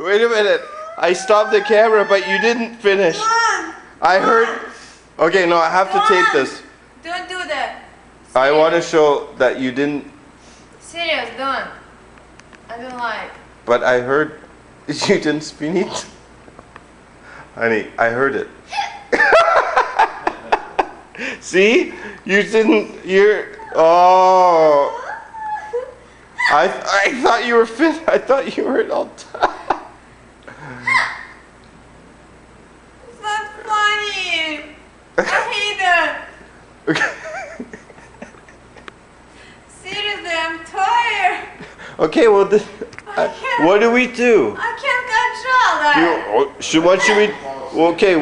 Wait a minute. I stopped the camera, but you didn't finish. I heard. Okay, no, I have to tape this. Don't do that. Serious. I want to show that you didn't. Serious, don't. I don't like. But I heard you didn't spin it. Honey, I heard it. See? You didn't. You're. Oh. I thought you were fit. I thought you were all time. It's not funny. I hate it. Okay. Seriously, I'm tired. Okay, well, what do we do? I can't control that. What should we? Okay.